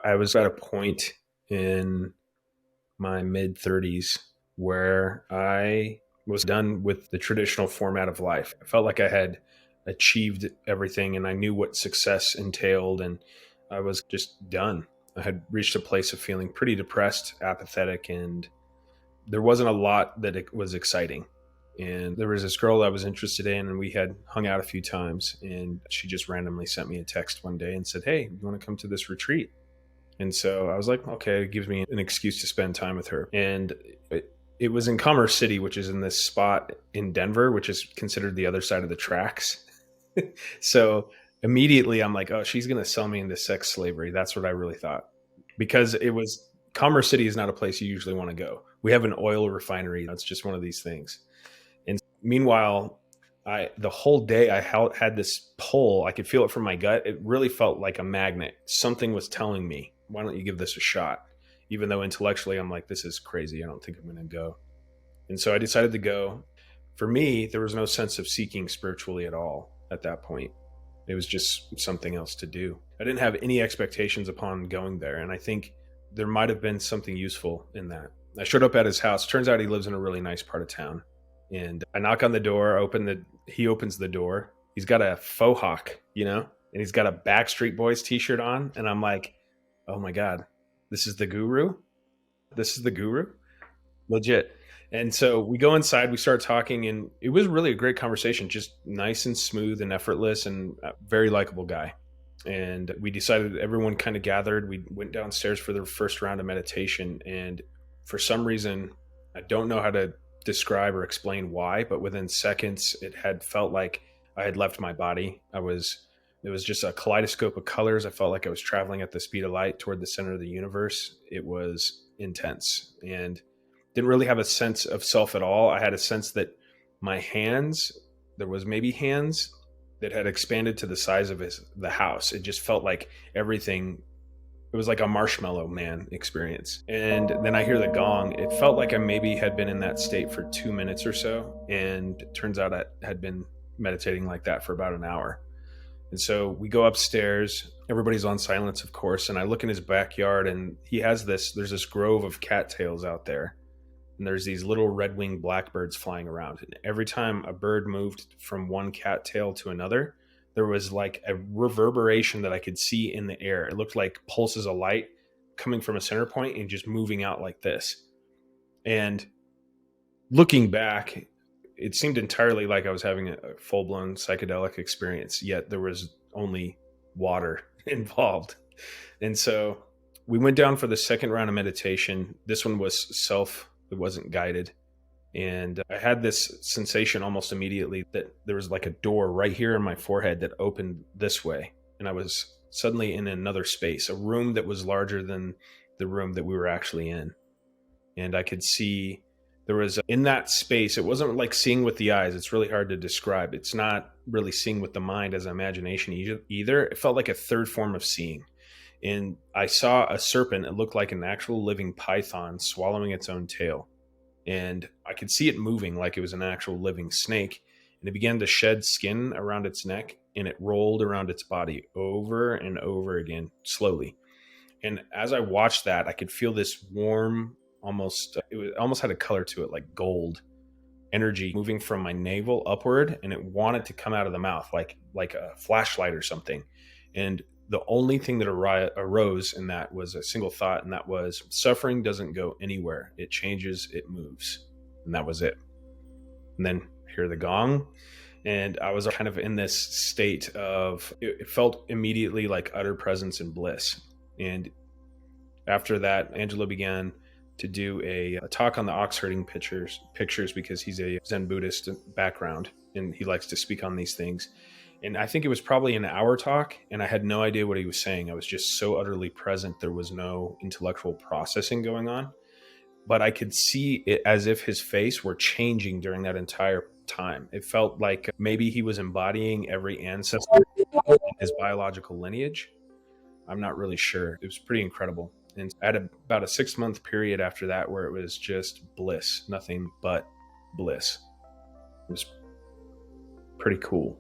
I was at a point in my mid 30s where I was done with the traditional format of life. I felt like I had achieved everything and I knew what success entailed, and I was just done. I had reached a place of feeling pretty depressed, apathetic, and there wasn't a lot that it was exciting. And there was this girl I was interested in, and we had hung out a few times. And she just randomly sent me a text one day and said, "Hey, you want to come to this retreat?" And so I was like, okay, it gives me an excuse to spend time with her. And it was in Commerce City, which is in this spot in Denver, which is considered the other side of the tracks. So immediately I'm like, oh, she's going to sell me into sex slavery. That's what I really thought. Because it was Commerce City is not a place you usually want to go. We have an oil refinery. That's just one of these things. And meanwhile, the whole day I had this pull. I could feel it from my gut. It really felt like a magnet. Something was telling me, why don't you give this a shot? Even though intellectually I'm like, this is crazy. I don't think I'm going to go. And so I decided to go. For me, there was no sense of seeking spiritually at all at that point. It was just something else to do. I didn't have any expectations upon going there. And I think there might have been something useful in that. I showed up at his house. Turns out he lives in a really nice part of town. And I knock on the door, he opens the door. He's got a faux hawk, and he's got a Backstreet Boys t-shirt on. And I'm like, oh my God, this is the guru. This is the guru. Legit. And so we go inside, we start talking, and it was really a great conversation, just nice and smooth and effortless, and a very likable guy. And we decided, everyone kind of gathered. We went downstairs for the first round of meditation. And for some reason, I don't know how to describe or explain why, but within seconds, it had felt like I had left my body. It was just a kaleidoscope of colors. I felt like I was traveling at the speed of light toward the center of the universe. It was intense and didn't really have a sense of self at all. I had a sense that my hands, there was maybe hands that had expanded to the size of the house. It just felt like everything, it was like a Marshmallow Man experience. And then I hear the gong. It felt like I maybe had been in that state for 2 minutes or so. And it turns out I had been meditating like that for about an hour. And so we go upstairs. Everybody's on silence, of course. And I look in his backyard, and there's this grove of cattails out there. And there's these little red-winged blackbirds flying around. And every time a bird moved from one cattail to another, there was like a reverberation that I could see in the air. It looked like pulses of light coming from a center point and just moving out like this. And looking back, it seemed entirely like I was having a full-blown psychedelic experience, yet there was only water involved. And so we went down for the second round of meditation. This one was it wasn't guided. And I had this sensation almost immediately that there was like a door right here in my forehead that opened this way. And I was suddenly in another space, a room that was larger than the room that we were actually in. And I could see there was in that space, it wasn't like seeing with the eyes. It's really hard to describe. It's not really seeing with the mind as imagination either. It felt like a third form of seeing. And I saw a serpent. It looked like an actual living python swallowing its own tail. And I could see it moving like it was an actual living snake. And it began to shed skin around its neck, and it rolled around its body over and over again, slowly. And as I watched that, I could feel this warm, almost had a color to it, like gold energy moving from my navel upward, and it wanted to come out of the mouth like a flashlight or something. And the only thing that arose in that was a single thought, and that was, suffering doesn't go anywhere. It changes, it moves. And that was it. And then hear the gong. And I was kind of in this state of, it felt immediately like utter presence and bliss. And after that, Angelo began to do a talk on the ox herding pictures because he's a Zen Buddhist background, and he likes to speak on these things. And I think it was probably an hour talk, and I had no idea what he was saying. I was just so utterly present. There was no intellectual processing going on, but I could see it as if his face were changing during that entire time. It felt like maybe he was embodying every ancestor in his biological lineage. I'm not really sure. It was pretty incredible. And I had about a 6-month period after that where it was just bliss, nothing but bliss. It was pretty cool.